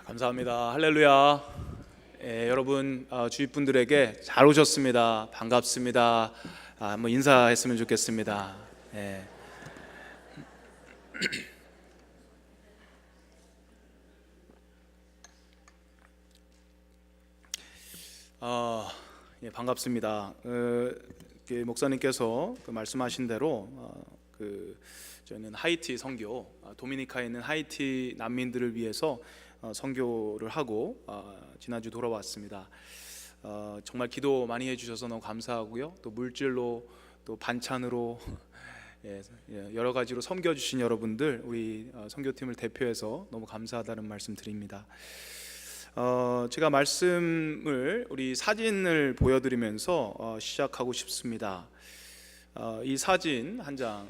감사합니다. 할렐루야. 여러분 주위 분들에게 잘 오셨습니다. 반갑습니다. 한번 인사했으면 좋겠습니다. 예. 반갑습니다. 목사님께서 말씀하신 대로 저희는 하이티 선교, 도미니카에 있는 하이티 난민들을 위해서 선교를 하고 지난주 돌아왔습니다. 정말 기도 많이 해주셔서 너무 감사하고요. 또 물질로 또 반찬으로 여러 가지로 섬겨주신 여러분들, 우리 선교팀을 대표해서 너무 감사하다는 말씀 드립니다. 제가 말씀을 우리 사진을 보여드리면서 시작하고 싶습니다. 이 사진 한 장,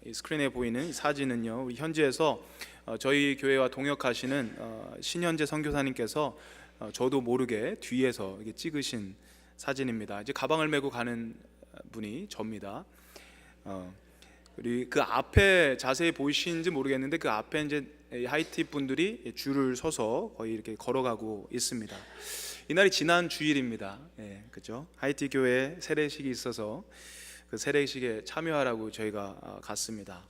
이 스크린에 보이는 이 사진은요, 우리 현지에서 저희 교회와 동역하시는 신현재 선교사님께서 저도 모르게 뒤에서 이렇게 찍으신 사진입니다. 이제 가방을 메고 가는 분이 저입니다. 그리고 그 앞에 자세히 보이시는지 모르겠는데 그 앞에 이제 하이티 분들이 줄을 서서 거의 이렇게 걸어가고 있습니다. 이날이 지난 주일입니다. 그렇죠? 하이티 교회 세례식이 있어서 그 세례식에 참여하라고 저희가 갔습니다.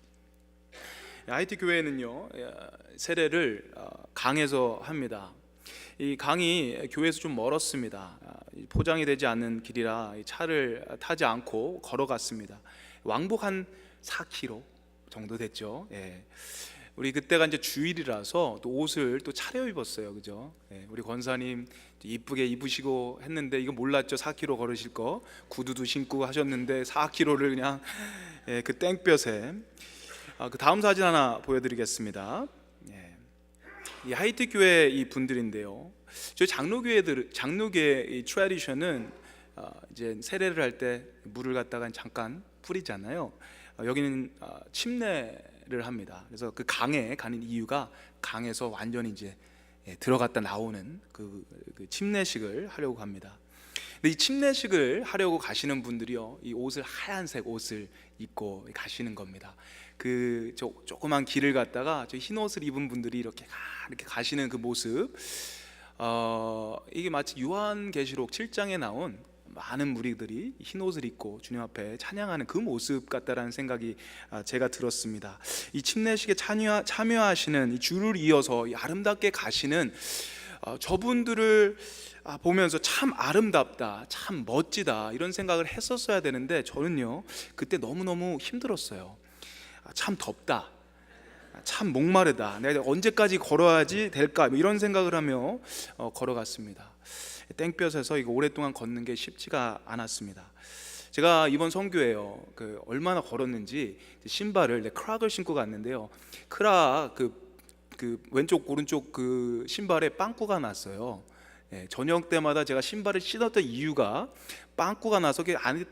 하이티 교회는요, 세례를 강에서 합니다. 이 강이 교회에서 좀 멀었습니다. 포장이 되지 않는 길이라 차를 타지 않고 걸어갔습니다. 왕복 한 4km 정도 됐죠. 우리 그때가 이제 주일이라서 또 옷을 또 차려입었어요, 그죠? 우리 권사님 이쁘게 입으시고 했는데 이거 몰랐죠. 4km 걸으실 거. 구두도 신고 하셨는데 4km를 그냥 그 땡볕에. 그 다음 사진 하나 보여드리겠습니다. 이 하이티 교회 이 분들인데요. 저희 장로교의 이 트래디션은 이제 세례를 할 때 물을 갖다가 잠깐 뿌리잖아요. 여기는 침례를 합니다. 그래서 그 강에 가는 이유가 강에서 완전히 이제 들어갔다 나오는 그 침례식을 하려고 합니다. 근데 이 침례식을 하려고 가시는 분들이요, 이 옷을 하얀색 옷을 입고 가시는 겁니다. 그 조그만 길을 갔다가 저 흰 옷을 입은 분들이 이렇게 가시는 그 모습, 이게 마치 요한계시록 7장에 나온 많은 무리들이 흰 옷을 입고 주님 앞에 찬양하는 그 모습 같다라는 생각이 제가 들었습니다. 이 침례식에 참여하시는 이 줄을 이어서 이 아름답게 가시는 저분들을 보면서 참 아름답다, 참 멋지다 이런 생각을 했었어야 되는데 저는요, 그때 너무너무 힘들었어요. 참 덥다, 참 목마르다, 내가 언제까지 걸어야지 될까, 이런 생각을 하며 걸어갔습니다. 땡볕에서 이거 오랫동안 걷는 게 쉽지가 않았습니다. 제가 이번 선교에요, 얼마나 걸었는지 신발을 크락을 신고 갔는데요, 크락 그 왼쪽 오른쪽 그 신발에 빵꾸가 났어요. 저녁 때마다 제가 신발을 신었던 이유가 빵꾸가 나서 그 안이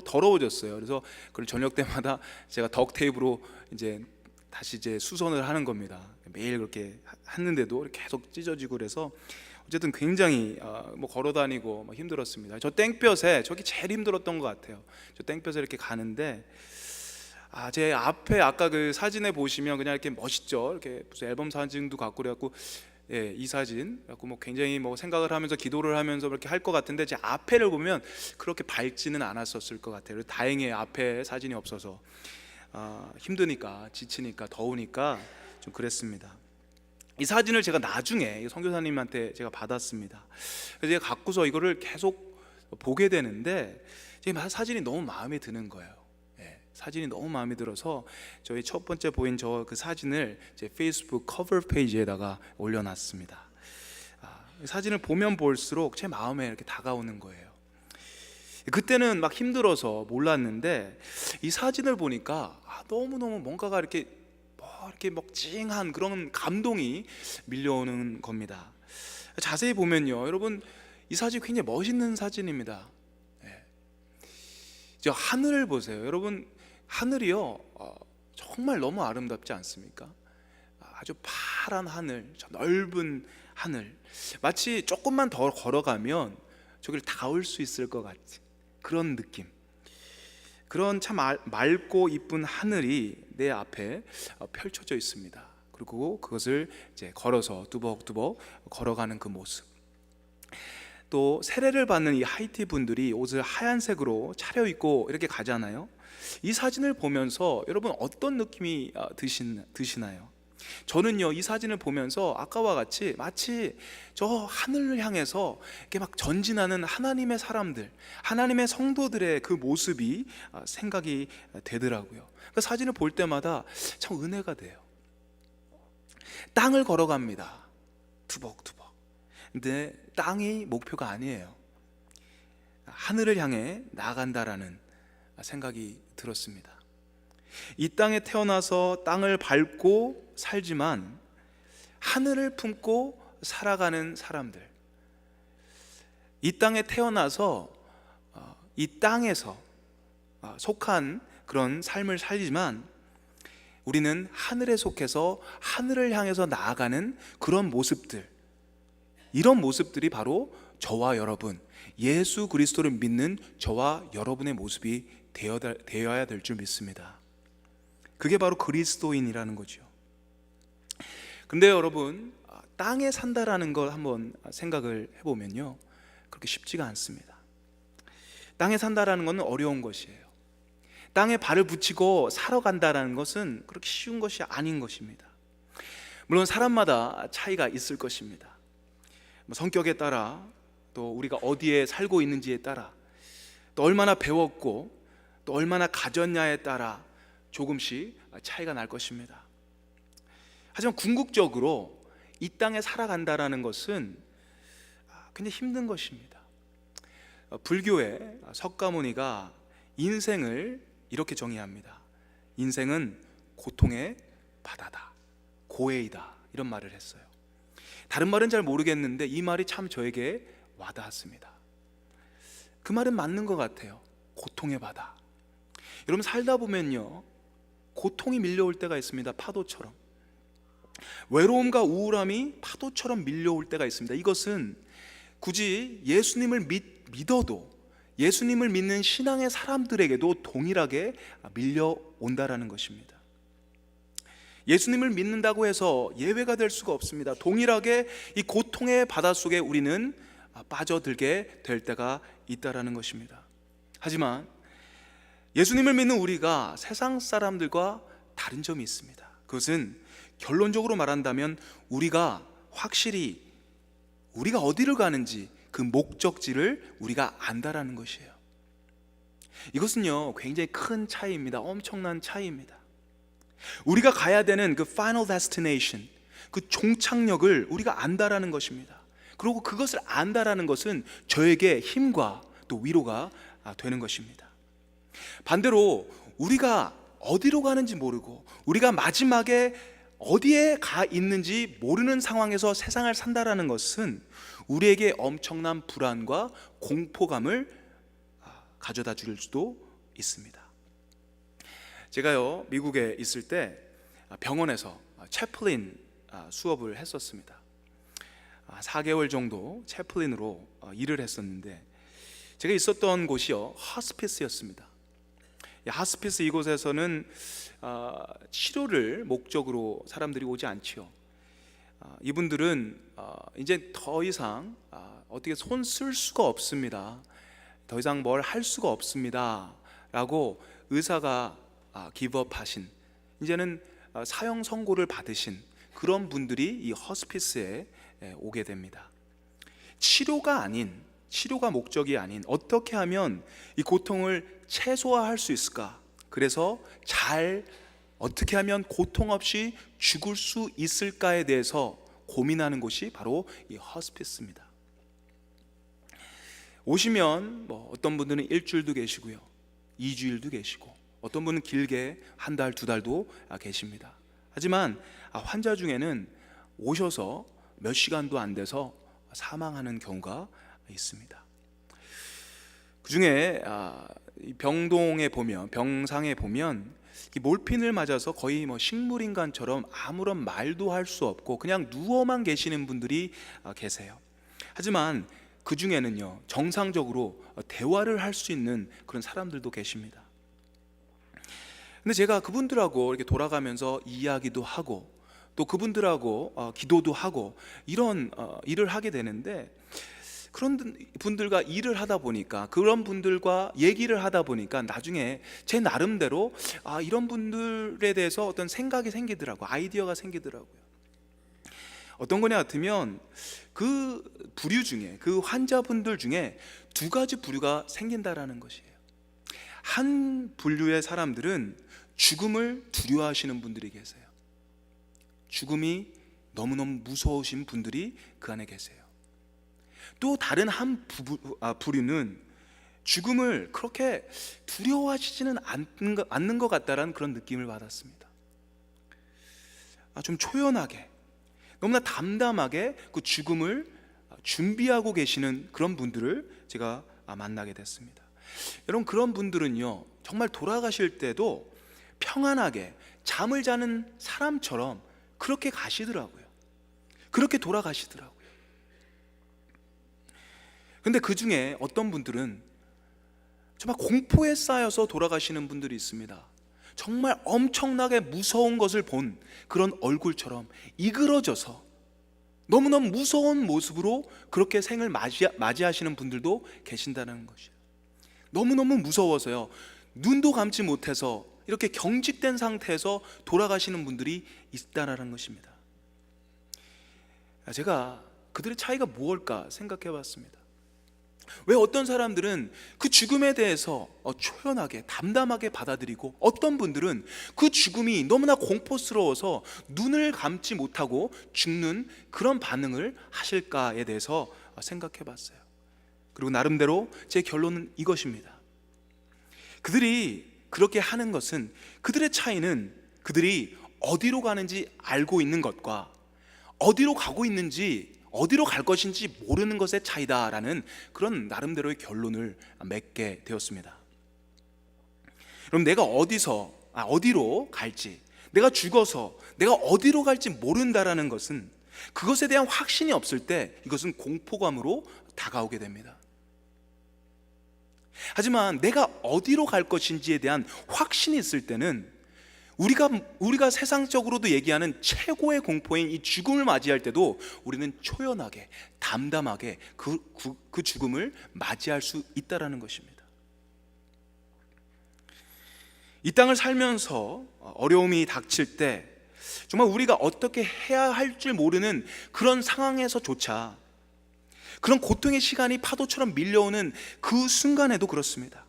더러워졌어요. 그래서 그걸 저녁 때마다 제가 덕테이프로 이제 다시 이제 수선을 하는 겁니다. 매일 그렇게 했는데도 계속 찢어지고 그래서 어쨌든 굉장히 걸어다니고 힘들었습니다. 저 땡볕에 저기 제일 힘들었던 것 같아요. 저 땡볕에 이렇게 가는데 제 앞에 아까 그 사진에 보시면 그냥 이렇게 멋있죠. 이렇게 무슨 앨범 사진도 갖고 그래갖고 이 사진 갖고 굉장히 생각을 하면서 기도를 하면서 그렇게 할 것 같은데 제 앞에를 보면 그렇게 밝지는 않았었을 것 같아요. 다행히 앞에 사진이 없어서 힘드니까, 지치니까, 더우니까 좀 그랬습니다. 이 사진을 제가 나중에 선교사님한테 제가 받았습니다. 그래서 제가 갖고서 이거를 계속 보게 되는데 사진이 너무 마음에 드는 거예요. 사진이 너무 마음에 들어서 저희 첫 번째 보인 그 사진을 제 페이스북 커버 페이지에다가 올려놨습니다. 사진을 보면 볼수록 제 마음에 이렇게 다가오는 거예요. 그때는 막 힘들어서 몰랐는데 이 사진을 보니까 너무너무 뭔가가 이렇게 찡한 그런 감동이 밀려오는 겁니다. 자세히 보면요, 여러분 이 사진 굉장히 멋있는 사진입니다. 저 하늘을 보세요. 여러분 하늘이요, 정말 너무 아름답지 않습니까? 아주 파란 하늘, 저 넓은 하늘, 마치 조금만 더 걸어가면 저길 닿을 수 있을 것 같은 그런 느낌. 그런 참 맑고 이쁜 하늘이 내 앞에 펼쳐져 있습니다. 그리고 그것을 이제 걸어서 뚜벅뚜벅 걸어가는 그 모습. 또 세례를 받는 이 하이티 분들이 옷을 하얀색으로 차려입고 이렇게 가잖아요. 이 사진을 보면서 여러분 어떤 느낌이 드시나요? 저는요, 이 사진을 보면서 아까와 같이 마치 저 하늘을 향해서 이렇게 막 전진하는 하나님의 사람들, 하나님의 성도들의 그 모습이 생각이 되더라고요. 그 사진을 볼 때마다 참 은혜가 돼요. 땅을 걸어갑니다. 투벅투벅. 근데 땅이 목표가 아니에요. 하늘을 향해 나아간다라는 생각이 들었습니다. 이 땅에 태어나서 땅을 밟고 살지만 하늘을 품고 살아가는 사람들, 이 땅에 태어나서 이 땅에서 속한 그런 삶을 살지만 우리는 하늘에 속해서 하늘을 향해서 나아가는 그런 모습들, 이런 모습들이 바로 저와 여러분, 예수 그리스도를 믿는 저와 여러분의 모습이 되어야 될 줄 믿습니다. 그게 바로 그리스도인이라는 거죠. 근데 여러분, 땅에 산다라는 걸 한번 생각을 해보면요, 그렇게 쉽지가 않습니다. 땅에 산다라는 것은 어려운 것이에요. 땅에 발을 붙이고 살아간다라는 것은 그렇게 쉬운 것이 아닌 것입니다. 물론 사람마다 차이가 있을 것입니다. 성격에 따라, 또 우리가 어디에 살고 있는지에 따라, 또 얼마나 배웠고 또 얼마나 가졌냐에 따라 조금씩 차이가 날 것입니다. 하지만 궁극적으로 이 땅에 살아간다라는 것은 굉장히 힘든 것입니다. 불교의 석가모니가 인생을 이렇게 정의합니다. 인생은 고통의 바다다, 고해이다, 이런 말을 했어요. 다른 말은 잘 모르겠는데 이 말이 참 저에게 와닿았습니다. 그 말은 맞는 것 같아요. 고통의 바다. 여러분, 살다 보면요, 고통이 밀려올 때가 있습니다. 파도처럼. 외로움과 우울함이 파도처럼 밀려올 때가 있습니다. 이것은 굳이 예수님을 믿어도, 예수님을 믿는 신앙의 사람들에게도 동일하게 밀려온다라는 것입니다. 예수님을 믿는다고 해서 예외가 될 수가 없습니다. 동일하게 이 고통의 바닷속에 우리는 빠져들게 될 때가 있다라는 것입니다. 하지만 예수님을 믿는 우리가 세상 사람들과 다른 점이 있습니다. 그것은 결론적으로 말한다면 우리가 확실히 우리가 어디를 가는지 그 목적지를 우리가 안다라는 것이에요. 이것은요, 굉장히 큰 차이입니다. 엄청난 차이입니다. 우리가 가야 되는 그 final destination, 그 종착역을 우리가 안다라는 것입니다. 그리고 그것을 안다라는 것은 저에게 힘과 또 위로가 되는 것입니다. 반대로 우리가 어디로 가는지 모르고 우리가 마지막에 어디에 가 있는지 모르는 상황에서 세상을 산다라는 것은 우리에게 엄청난 불안과 공포감을 가져다 줄 수도 있습니다. 제가요, 미국에 있을 때 병원에서 채플린 수업을 했었습니다. 4개월 정도 채플린으로 일을 했었는데, 제가 있었던 곳이요, 하스피스였습니다. 하스피스, 이곳에서는 치료를 목적으로 사람들이 오지 않지요. 이분들은 이제 더 이상 어떻게 손 쓸 수가 없습니다. 더 이상 뭘 할 수가 없습니다 라고 의사가 기브업하신, 이제는 사형 선고를 받으신 그런 분들이 이 허스피스에 오게 됩니다. 치료가 목적이 아닌 어떻게 하면 이 고통을 최소화할 수 있을까, 그래서 어떻게 하면 고통 없이 죽을 수 있을까에 대해서 고민하는 곳이 바로 이 허스피스입니다. 오시면 어떤 분들은 일주일도 계시고요, 2주일도 계시고, 어떤 분은 길게 한 달, 2달도 계십니다. 하지만 환자 중에는 오셔서 몇 시간도 안 돼서 사망하는 경우가 있습니다. 그 중에 병상에 보면 이 몰핀을 맞아서 거의 식물인간처럼 아무런 말도 할 수 없고 그냥 누워만 계시는 분들이 계세요. 하지만 그 중에는요, 정상적으로 대화를 할 수 있는 그런 사람들도 계십니다. 근데 제가 그분들하고 이렇게 돌아가면서 이야기도 하고 또 그분들하고 기도도 하고 이런 일을 하게 되는데, 그런 분들과 일을 하다 보니까, 그런 분들과 얘기를 하다 보니까 나중에 제 나름대로 이런 분들에 대해서 어떤 생각이 생기더라고요. 아이디어가 생기더라고요. 어떤 거냐 같으면 그 부류 중에, 그 환자분들 중에 두 가지 부류가 생긴다라는 것이에요. 한 분류의 사람들은 죽음을 두려워하시는 분들이 계세요. 죽음이 너무너무 무서우신 분들이 그 안에 계세요. 또 다른 한 부류는 죽음을 그렇게 두려워하시지는 않는 것 같다라는 그런 느낌을 받았습니다. 좀 초연하게, 너무나 담담하게 그 죽음을 준비하고 계시는 그런 분들을 제가 만나게 됐습니다. 여러분, 그런 분들은요, 정말 돌아가실 때도 평안하게 잠을 자는 사람처럼 그렇게 가시더라고요. 그렇게 돌아가시더라고요. 근데 그 중에 어떤 분들은 정말 공포에 쌓여서 돌아가시는 분들이 있습니다. 정말 엄청나게 무서운 것을 본 그런 얼굴처럼 이그러져서 너무너무 무서운 모습으로 그렇게 생을 맞이하시는 분들도 계신다는 것이에요. 너무너무 무서워서요, 눈도 감지 못해서 이렇게 경직된 상태에서 돌아가시는 분들이 있다는 것입니다. 제가 그들의 차이가 무엇일까 생각해 봤습니다. 왜 어떤 사람들은 그 죽음에 대해서 초연하게 담담하게 받아들이고, 어떤 분들은 그 죽음이 너무나 공포스러워서 눈을 감지 못하고 죽는 그런 반응을 하실까에 대해서 생각해 봤어요. 그리고 나름대로 제 결론은 이것입니다. 그들이 그렇게 하는 것은, 그들의 차이는 그들이 어디로 가는지 알고 있는 것과 어디로 가고 있는지, 어디로 갈 것인지 모르는 것의 차이다라는 그런 나름대로의 결론을 맺게 되었습니다. 그럼 내가 어디로 갈지, 내가 죽어서 내가 어디로 갈지 모른다라는 것은, 그것에 대한 확신이 없을 때 이것은 공포감으로 다가오게 됩니다. 하지만 내가 어디로 갈 것인지에 대한 확신이 있을 때는, 우리가 세상적으로도 얘기하는 최고의 공포인 이 죽음을 맞이할 때도 우리는 초연하게 담담하게 그 죽음을 맞이할 수 있다라는 것입니다. 이 땅을 살면서 어려움이 닥칠 때 정말 우리가 어떻게 해야 할 줄 모르는 그런 상황에서조차, 그런 고통의 시간이 파도처럼 밀려오는 그 순간에도 그렇습니다.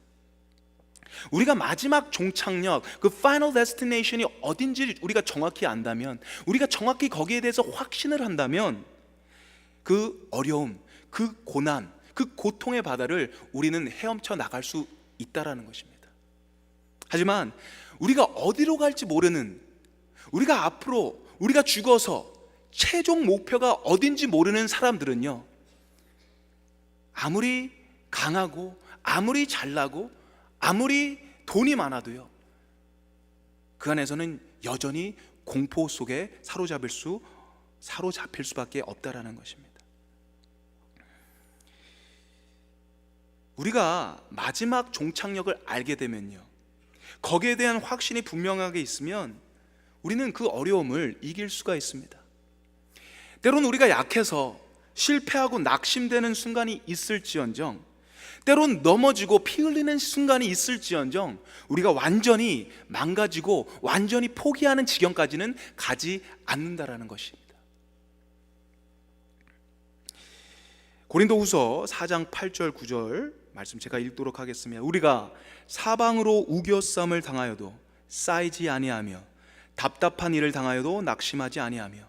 우리가 마지막 종착역, 그 파이널 데스티네이션이 어딘지 우리가 정확히 안다면, 우리가 정확히 거기에 대해서 확신을 한다면, 그 어려움, 그 고난, 그 고통의 바다를 우리는 헤엄쳐 나갈 수 있다라는 것입니다. 하지만 우리가 어디로 갈지 모르는, 우리가 앞으로 우리가 죽어서 최종 목표가 어딘지 모르는 사람들은요, 아무리 강하고 아무리 잘나고 아무리 돈이 많아도요, 그 안에서는 여전히 공포 속에 사로잡힐 수밖에 없다라는 것입니다. 우리가 마지막 종착역을 알게 되면요, 거기에 대한 확신이 분명하게 있으면 우리는 그 어려움을 이길 수가 있습니다. 때로는 우리가 약해서 실패하고 낙심되는 순간이 있을지언정, 때론 넘어지고 피 흘리는 순간이 있을지언정, 우리가 완전히 망가지고 완전히 포기하는 지경까지는 가지 않는다라는 것입니다. 고린도후서 4장 8절 9절 말씀 제가 읽도록 하겠습니다. 우리가 사방으로 우겨쌈을 당하여도 쌓이지 아니하며, 답답한 일을 당하여도 낙심하지 아니하며,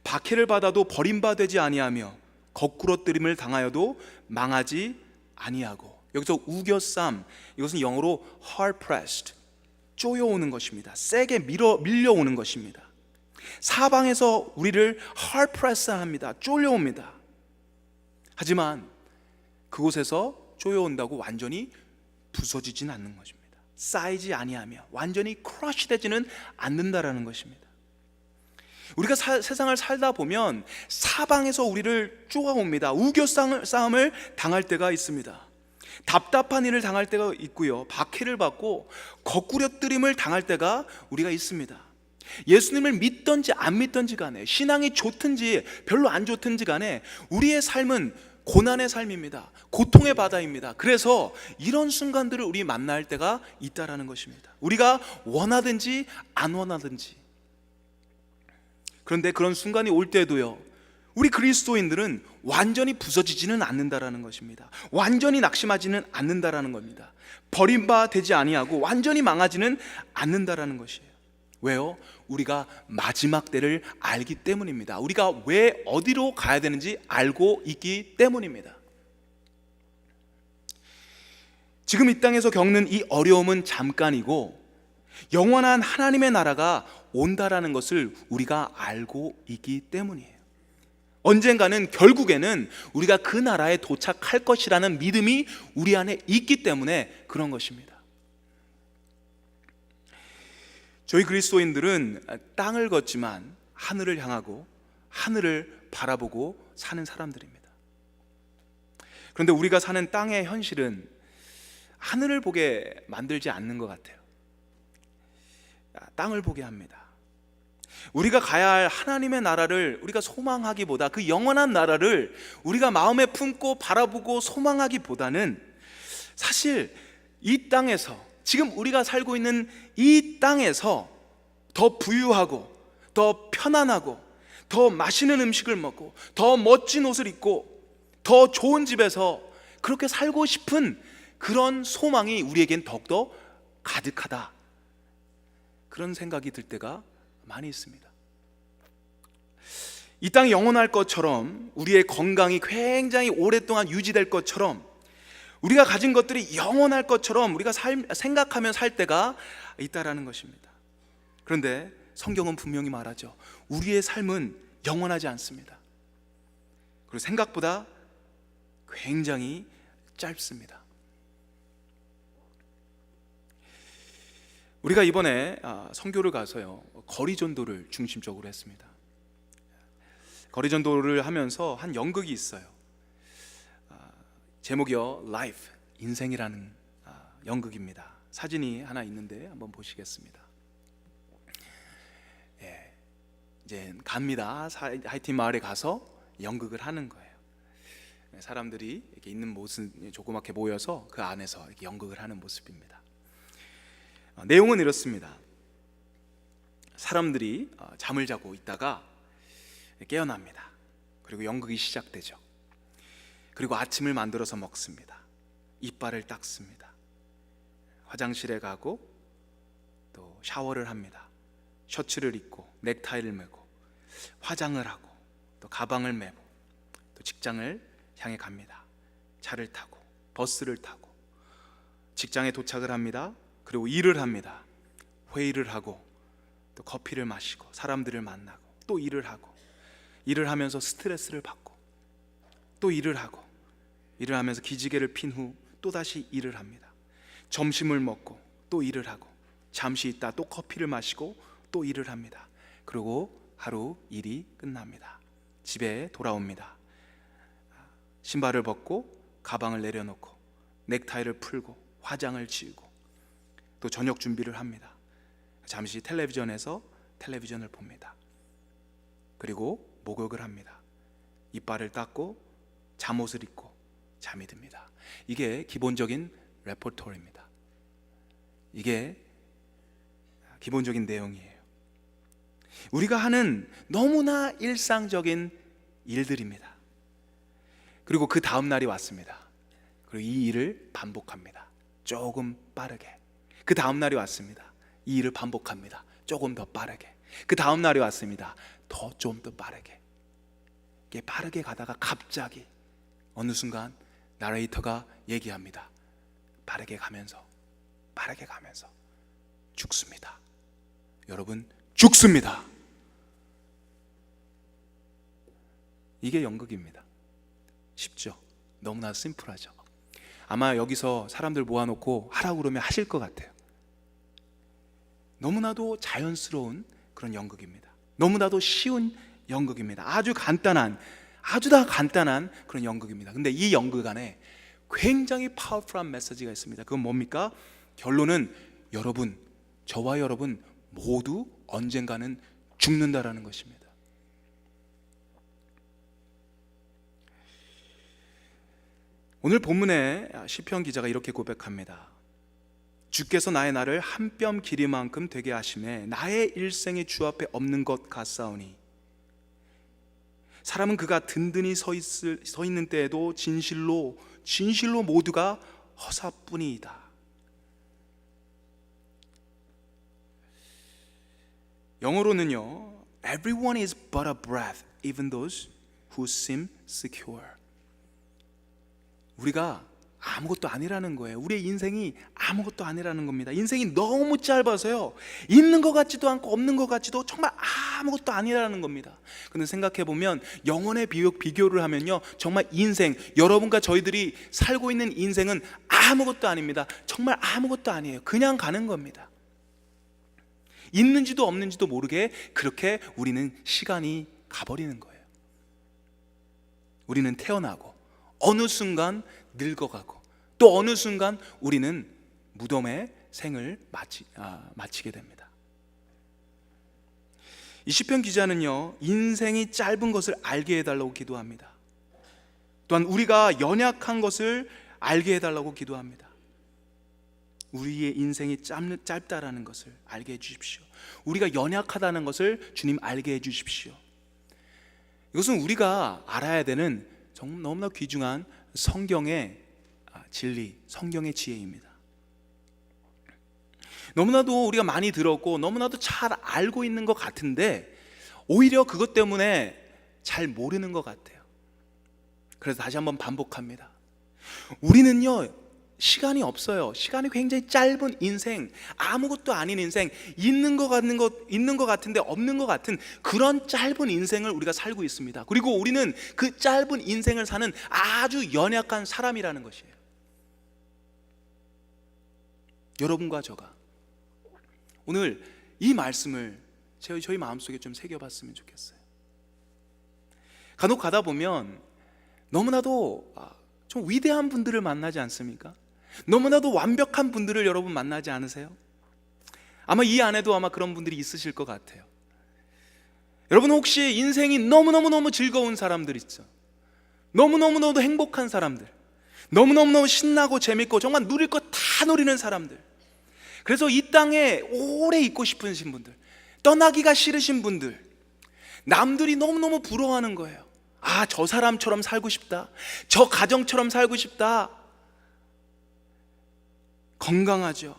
박해를 받아도 버림받지 아니하며, 거꾸러뜨림을 당하여도 망하지 아니하고. 여기서 우겨쌈, 이것은 영어로 hard pressed, 쪼여오는 것입니다. 세게 밀려오는 것입니다. 사방에서 우리를 hard press 합니다. 쫄려옵니다. 하지만 그곳에서 쪼여온다고 완전히 부서지진 않는 것입니다. 쌓이지 아니하며 완전히 crush 되지는 않는다라는 것입니다. 우리가 세상을 살다 보면 사방에서 우리를 쪼아옵니다. 우겨싸움을 당할 때가 있습니다. 답답한 일을 당할 때가 있고요, 박해를 받고 거꾸려뜨림을 당할 때가 우리가 있습니다. 예수님을 믿든지 안 믿든지 간에, 신앙이 좋든지 별로 안 좋든지 간에 우리의 삶은 고난의 삶입니다. 고통의 바다입니다. 그래서 이런 순간들을 우리 만날 때가 있다라는 것입니다. 우리가 원하든지 안 원하든지. 그런데 그런 순간이 올 때도요, 우리 그리스도인들은 완전히 부서지지는 않는다라는 것입니다. 완전히 낙심하지는 않는다라는 겁니다. 버림바 되지 아니하고 완전히 망하지는 않는다라는 것이에요. 왜요? 우리가 마지막 때를 알기 때문입니다. 우리가 왜 어디로 가야 되는지 알고 있기 때문입니다. 지금 이 땅에서 겪는 이 어려움은 잠깐이고 영원한 하나님의 나라가 온다라는 것을 우리가 알고 있기 때문이에요. 언젠가는, 결국에는 우리가 그 나라에 도착할 것이라는 믿음이 우리 안에 있기 때문에 그런 것입니다. 저희 그리스도인들은 땅을 걷지만 하늘을 향하고 하늘을 바라보고 사는 사람들입니다. 그런데 우리가 사는 땅의 현실은 하늘을 보게 만들지 않는 것 같아요. 땅을 보게 합니다. 우리가 가야 할 하나님의 나라를 우리가 소망하기보다, 그 영원한 나라를 우리가 마음에 품고 바라보고 소망하기보다는 사실 이 땅에서, 지금 우리가 살고 있는 이 땅에서 더 부유하고 더 편안하고 더 맛있는 음식을 먹고 더 멋진 옷을 입고 더 좋은 집에서 그렇게 살고 싶은 그런 소망이 우리에겐 더욱더 가득하다, 그런 생각이 들 때가 많이 있습니다. 이 땅이 영원할 것처럼, 우리의 건강이 굉장히 오랫동안 유지될 것처럼, 우리가 가진 것들이 영원할 것처럼 우리가 생각하며 살 때가 있다라는 것입니다. 그런데 성경은 분명히 말하죠. 우리의 삶은 영원하지 않습니다. 그리고 생각보다 굉장히 짧습니다. 우리가 이번에 선교를 가서요, 거리 전도를 중심적으로 했습니다. 거리 전도를 하면서 한 연극이 있어요. 제목이요, Life, 인생이라는 연극입니다. 사진이 하나 있는데 한번 보시겠습니다. 예, 이제 갑니다. 하이틴 마을에 가서 연극을 하는 거예요. 사람들이 이렇게 있는 모습, 조그맣게 모여서 그 안에서 이렇게 연극을 하는 모습입니다. 내용은 이렇습니다. 사람들이 잠을 자고 있다가 깨어납니다. 그리고 연극이 시작되죠. 그리고 아침을 만들어서 먹습니다. 이빨을 닦습니다. 화장실에 가고 또 샤워를 합니다. 셔츠를 입고 넥타이를 매고 화장을 하고 또 가방을 메고 또 직장을 향해 갑니다. 차를 타고 버스를 타고 직장에 도착을 합니다. 그리고 일을 합니다. 회의를 하고 또 커피를 마시고 사람들을 만나고 또 일을 하고, 일을 하면서 스트레스를 받고 또 일을 하고, 일을 하면서 기지개를 핀 후 또다시 일을 합니다. 점심을 먹고 또 일을 하고, 잠시 있다 또 커피를 마시고 또 일을 합니다. 그리고 하루 일이 끝납니다. 집에 돌아옵니다. 신발을 벗고 가방을 내려놓고 넥타이를 풀고 화장을 지우고 또 저녁 준비를 합니다. 잠시 텔레비전에서 텔레비전을 봅니다. 그리고 목욕을 합니다. 이빨을 닦고 잠옷을 입고 잠이 듭니다. 이게 기본적인 레퍼토리입니다. 이게 기본적인 내용이에요. 우리가 하는 너무나 일상적인 일들입니다. 그리고 그 다음 날이 왔습니다. 그리고 이 일을 반복합니다. 조금 빠르게. 그 다음 날이 왔습니다. 이 일을 반복합니다. 조금 더 빠르게. 그 다음 날이 왔습니다. 좀 더 빠르게. 이게 빠르게 가다가 갑자기 어느 순간 나레이터가 얘기합니다. 빠르게 가면서 죽습니다. 여러분, 죽습니다. 이게 연극입니다. 쉽죠? 너무나 심플하죠? 아마 여기서 사람들 모아놓고 하라고 그러면 하실 것 같아요. 너무나도 자연스러운 그런 연극입니다. 너무나도 쉬운 연극입니다. 아주 간단한 그런 연극입니다. 근데 이 연극 안에 굉장히 파워풀한 메시지가 있습니다. 그건 뭡니까? 결론은 여러분, 저와 여러분 모두 언젠가는 죽는다라는 것입니다. 오늘 본문에 시편 기자가 이렇게 고백합니다. 주께서 나의 날을 한 뼘 길이만큼 되게 하심에 나의 일생이 주 앞에 없는 것 같사오니 사람은 그가 든든히 서 있는 때에도 진실로 모두가 허사뿐이다. 영어로는요, Everyone is but a breath, even those who seem secure. 우리가 아무것도 아니라는 거예요. 우리의 인생이 아무것도 아니라는 겁니다. 인생이 너무 짧아서요, 있는 것 같지도 않고 없는 것 같지도 정말 아무것도 아니라는 겁니다. 근데 생각해보면 영혼의 비교를 하면요, 정말 인생, 여러분과 저희들이 살고 있는 인생은 아무것도 아닙니다. 정말 아무것도 아니에요. 그냥 가는 겁니다. 있는지도 없는지도 모르게 그렇게 우리는 시간이 가버리는 거예요. 우리는 태어나고 어느 순간 늙어가고 또 어느 순간 우리는 무덤의 생을 마치게 됩니다. 이 시편 기자는요, 인생이 짧은 것을 알게 해달라고 기도합니다. 또한 우리가 연약한 것을 알게 해달라고 기도합니다. 우리의 인생이 짧다라는 것을 알게 해주십시오. 우리가 연약하다는 것을 주님 알게 해주십시오. 이것은 우리가 알아야 되는 정말 너무나 귀중한 성경의 진리, 성경의 지혜입니다. 너무나도 우리가 많이 들었고 너무나도 잘 알고 있는 것 같은데 오히려 그것 때문에 잘 모르는 것 같아요. 그래서 다시 한번 반복합니다. 우리는요, 시간이 없어요. 시간이 굉장히 짧은 인생, 아무것도 아닌 인생, 있는 것 같은데 없는 것 같은 그런 짧은 인생을 우리가 살고 있습니다. 그리고 우리는 그 짧은 인생을 사는 아주 연약한 사람이라는 것이에요. 여러분과 저가 오늘 이 말씀을 저희 마음속에 좀 새겨봤으면 좋겠어요. 간혹 가다 보면 너무나도 좀 위대한 분들을 만나지 않습니까? 너무나도 완벽한 분들을 여러분 만나지 않으세요? 아마 이 안에도 아마 그런 분들이 있으실 것 같아요. 여러분 혹시 인생이 너무너무 즐거운 사람들 있죠? 너무너무 행복한 사람들, 너무너무 신나고 재밌고 정말 누릴 거 다 누리는 사람들, 그래서 이 땅에 오래 있고 싶으신 분들, 떠나기가 싫으신 분들, 남들이 너무너무 부러워하는 거예요. 아, 저 사람처럼 살고 싶다, 저 가정처럼 살고 싶다. 건강하죠.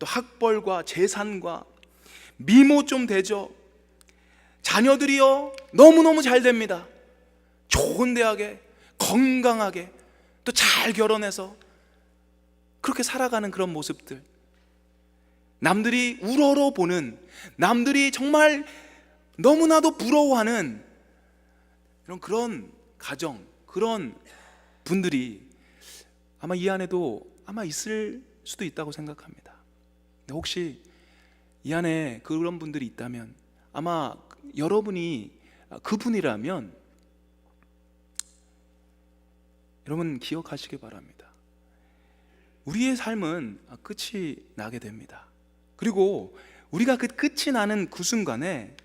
또 학벌과 재산과 미모 좀 되죠. 자녀들이요 너무너무 잘 됩니다. 좋은 대학에 건강하게 또 잘 결혼해서 그렇게 살아가는 그런 모습들, 남들이 우러러 보는, 남들이 정말 너무나도 부러워하는 그런 가정, 그런 분들이 아마 이 안에도 아마 있을 수도 있다고 생각합니다. 근데 혹시 이 안에 그런 분들이 있다면 아마 여러분이 그분이라면 여러분 기억하시기 바랍니다. 우리의 삶은 끝이 나게 됩니다. 그리고 우리가 그 끝이 나는 그 순간에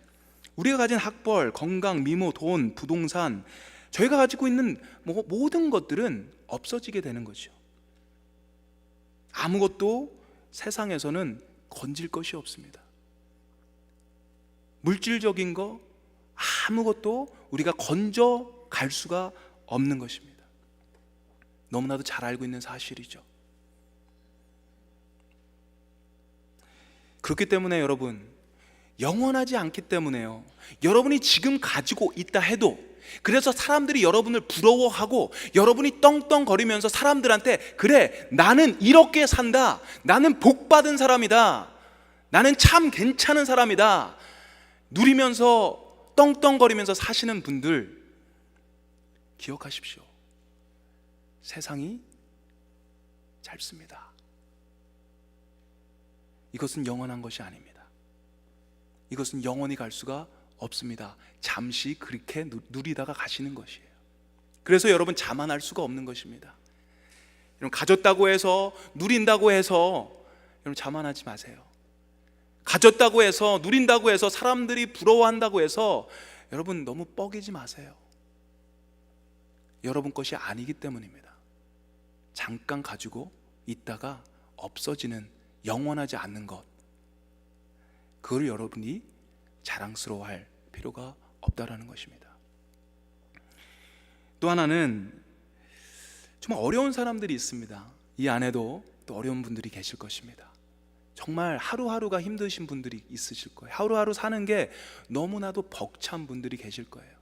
우리가 가진 학벌, 건강, 미모, 돈, 부동산, 저희가 가지고 있는 모든 것들은 없어지게 되는 거죠. 아무것도 세상에서는 건질 것이 없습니다. 물질적인 거 아무것도 우리가 건져 갈 수가 없는 것입니다. 너무나도 잘 알고 있는 사실이죠. 그렇기 때문에 여러분, 영원하지 않기 때문에요, 여러분이 지금 가지고 있다 해도, 그래서 사람들이 여러분을 부러워하고 여러분이 떵떵거리면서 사람들한테 그래, 나는 이렇게 산다, 나는 복받은 사람이다, 나는 참 괜찮은 사람이다 누리면서 떵떵거리면서 사시는 분들 기억하십시오. 세상이 짧습니다. 이것은 영원한 것이 아닙니다. 이것은 영원히 갈 수가 없습니다. 잠시 그렇게 누리다가 가시는 것이에요. 그래서 여러분 자만할 수가 없는 것입니다. 여러분 가졌다고 해서, 누린다고 해서 여러분 자만하지 마세요. 가졌다고 해서, 누린다고 해서, 사람들이 부러워한다고 해서 여러분 너무 뻐기지 마세요. 여러분 것이 아니기 때문입니다. 잠깐 가지고 있다가 없어지는, 영원하지 않는 것, 그걸 여러분이 자랑스러워할 필요가 없다라는 것입니다. 또 하나는 정말 어려운 사람들이 있습니다. 이 안에도 또 어려운 분들이 계실 것입니다. 정말 하루하루가 힘드신 분들이 있으실 거예요. 하루하루 사는 게 너무나도 벅찬 분들이 계실 거예요.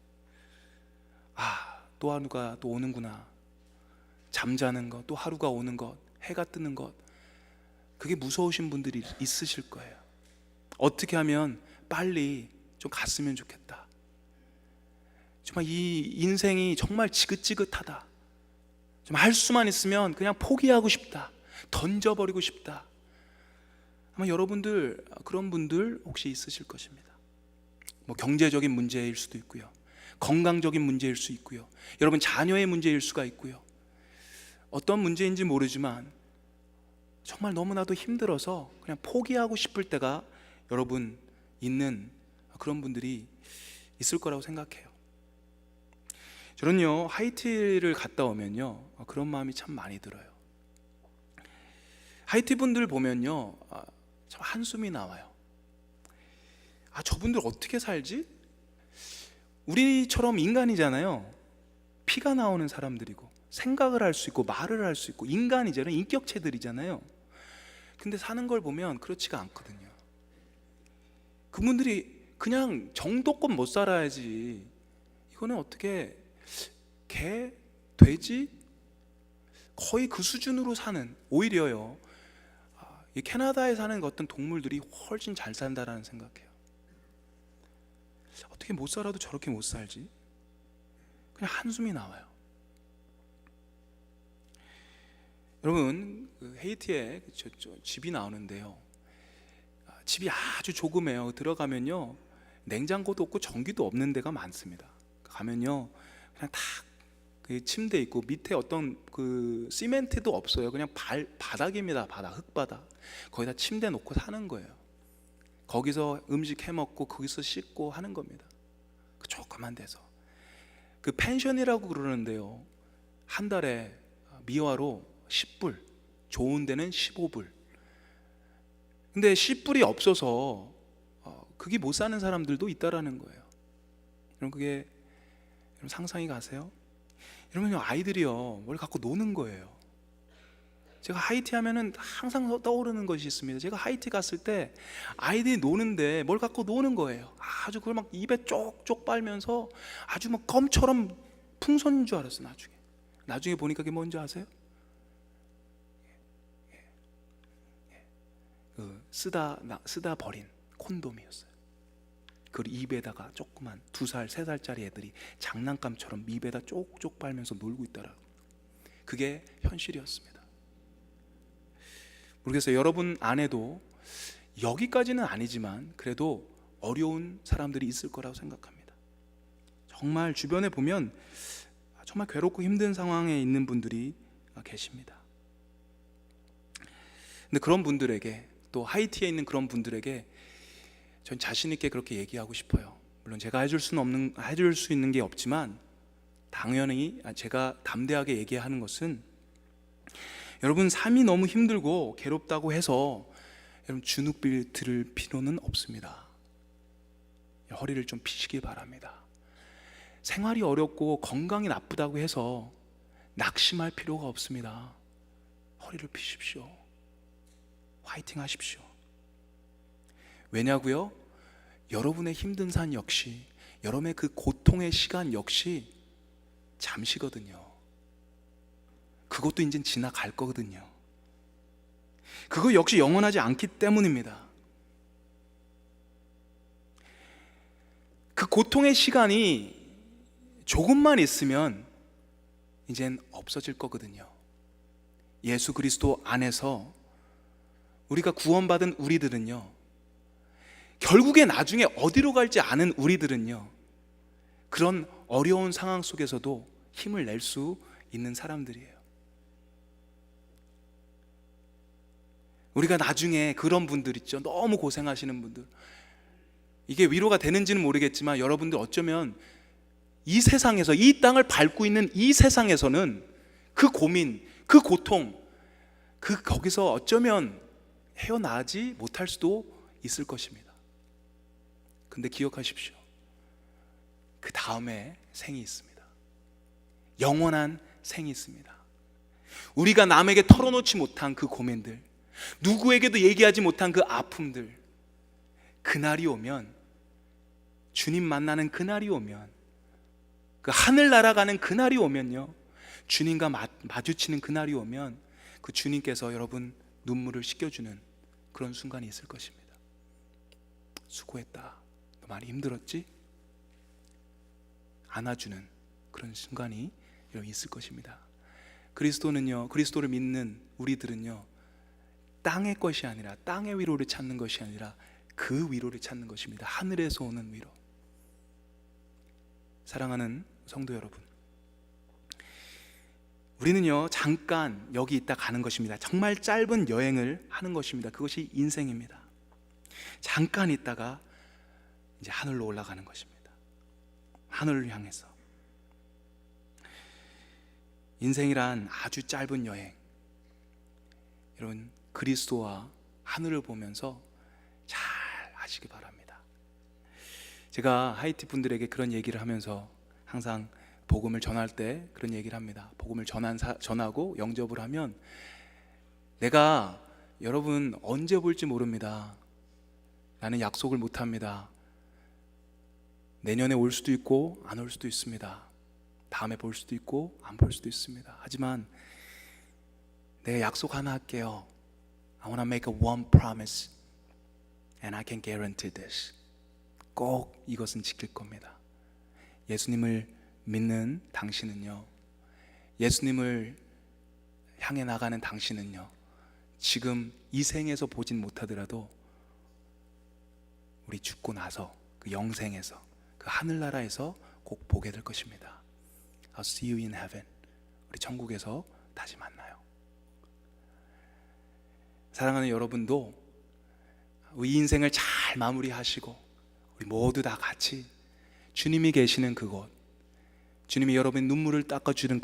또 하루가 또 오는구나. 잠자는 것, 또 하루가 오는 것, 해가 뜨는 것, 그게 무서우신 분들이 있으실 거예요. 어떻게 하면 빨리 좀 갔으면 좋겠다. 정말 이 인생이 정말 지긋지긋하다. 좀 할 수만 있으면 그냥 포기하고 싶다. 던져버리고 싶다. 아마 여러분들, 그런 분들 혹시 있으실 것입니다. 뭐 경제적인 문제일 수도 있고요, 건강적인 문제일 수 있고요, 여러분 자녀의 문제일 수가 있고요, 어떤 문제인지 모르지만 정말 너무나도 힘들어서 그냥 포기하고 싶을 때가 여러분 있는 그런 분들이 있을 거라고 생각해요. 저는요, 하이티를 갔다 오면요, 그런 마음이 참 많이 들어요. 하이티 분들 보면요, 참 한숨이 나와요. 저분들 어떻게 살지? 우리처럼 인간이잖아요. 피가 나오는 사람들이고 생각을 할 수 있고 말을 할 수 있고 인간이잖아요. 인격체들이잖아요. 근데 사는 걸 보면 그렇지가 않거든요. 그분들이 그냥 정도껏 못 살아야지, 이거는 어떻게 개, 돼지, 거의 그 수준으로 사는, 오히려요, 이 캐나다에 사는 어떤 동물들이 훨씬 잘 산다라는 생각해요. 어떻게 못 살아도 저렇게 못 살지? 그냥 한숨이 나와요. 여러분, 헤이티에 집이 나오는데요, 집이 아주 조그매요. 들어가면요, 냉장고도 없고 전기도 없는 데가 많습니다. 가면요, 그냥 탁 침대 있고 밑에 어떤 그 시멘트도 없어요. 그냥 바닥입니다. 바닥, 흙바닥. 거기다 침대 놓고 사는 거예요. 거기서 음식 해 먹고 거기서 씻고 하는 겁니다. 그 조그만 데서. 그 펜션이라고 그러는데요, 한 달에 미화로 10불, 좋은 데는 15불. 근데 10불이 없어서 그게 못 사는 사람들도 있다라는 거예요. 여러분, 그게 여러분 상상이 가세요? 여러분, 아이들이요, 뭘 갖고 노는 거예요. 제가 하이티 하면은 항상 떠오르는 것이 있습니다. 제가 하이티 갔을 때 아이들이 노는데 뭘 갖고 노는 거예요. 아주 그걸 막 입에 쪽쪽 빨면서 아주 막 껌처럼 풍선인 줄 알았어. 나중에 보니까 그게 뭔지 아세요? 쓰다 버린 콘돔이었어요. 그걸 입에다가 조그만 2살, 3살짜리 애들이 장난감처럼 입에다 쪽쪽 빨면서 놀고 있더라고요. 그게 현실이었습니다. 모르겠어요. 여러분 안에도 여기까지는 아니지만 그래도 어려운 사람들이 있을 거라고 생각합니다. 정말 주변에 보면 정말 괴롭고 힘든 상황에 있는 분들이 계십니다. 근데 그런 분들에게, 또 하이티에 있는 그런 분들에게 전 자신 있게 그렇게 얘기하고 싶어요. 물론 제가 해줄 수 있는 게 없지만 당연히 제가 담대하게 얘기하는 것은, 여러분 삶이 너무 힘들고 괴롭다고 해서 여러분 주눅 들을 필요는 없습니다. 허리를 좀 펴시기 바랍니다. 생활이 어렵고 건강이 나쁘다고 해서 낙심할 필요가 없습니다. 허리를 펴십시오. 화이팅 하십시오. 왜냐고요? 여러분의 힘든 산 역시, 여러분의 그 고통의 시간 역시 잠시거든요. 그것도 이제 지나갈 거거든요. 그거 역시 영원하지 않기 때문입니다. 그 고통의 시간이 조금만 있으면 이젠 없어질 거거든요. 예수 그리스도 안에서 우리가 구원받은 우리들은요, 결국에 나중에 어디로 갈지 아는 우리들은요, 그런 어려운 상황 속에서도 힘을 낼 수 있는 사람들이에요. 우리가 나중에 그런 분들 있죠. 너무 고생하시는 분들, 이게 위로가 되는지는 모르겠지만 여러분들 어쩌면 이 세상에서, 이 땅을 밟고 있는 이 세상에서는 그 고민, 그 고통, 거기서 어쩌면 헤어나지 못할 수도 있을 것입니다. 근데 기억하십시오. 그 다음에 생이 있습니다. 영원한 생이 있습니다. 우리가 남에게 털어놓지 못한 그 고민들, 누구에게도 얘기하지 못한 그 아픔들, 그날이 오면, 주님 만나는 그날이 오면, 그 하늘 날아가는 그날이 오면요, 주님과 마주치는 그날이 오면 그 주님께서 여러분 눈물을 씻겨주는 그런 순간이 있을 것입니다. 수고했다, 너 많이 힘들었지? 안아주는 그런 순간이 여러분 있을 것입니다. 그리스도는요, 그리스도를 믿는 우리들은요, 땅의 것이 아니라, 땅의 위로를 찾는 것이 아니라 그 위로를 찾는 것입니다. 하늘에서 오는 위로. 사랑하는 성도 여러분, 우리는요 잠깐 여기 있다 가는 것입니다. 정말 짧은 여행을 하는 것입니다. 그것이 인생입니다. 잠깐 있다가 이제 하늘로 올라가는 것입니다. 하늘을 향해서. 인생이란 아주 짧은 여행. 여러분, 그리스도와 하늘을 보면서 잘 하시기 바랍니다. 제가 하이티 분들에게 그런 얘기를 하면서 항상 복음을 전할 때 그런 얘기를 합니다. 복음을 전하고 영접을 하면, 내가 여러분 언제 볼지 모릅니다. 나는 약속을 못합니다. 내년에 올 수도 있고 안 올 수도 있습니다. 다음에 볼 수도 있고 안 볼 수도 있습니다. 하지만 내가 약속 하나 할게요. I want to make one promise and I can guarantee this. 꼭 이것은 지킬 겁니다. 예수님을 믿는 당신은요, 예수님을 향해 나가는 당신은요, 지금 이 생에서 보진 못하더라도 우리 죽고 나서 그 영생에서, 그 하늘나라에서 꼭 보게 될 것입니다. I'll see you in heaven. 우리 천국에서 다시 만나요. 사랑하는 여러분도 이 인생을 잘 마무리하시고 우리 모두 다 같이 주님이 계시는 그곳, 주님이 여러분의 눈물을 닦아주는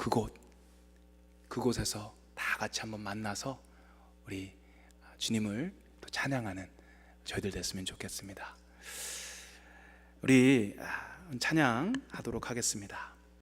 그곳에서 다 같이 한번 만나서 우리 주님을 또 찬양하는 저희들 됐으면 좋겠습니다. 우리 찬양하도록 하겠습니다.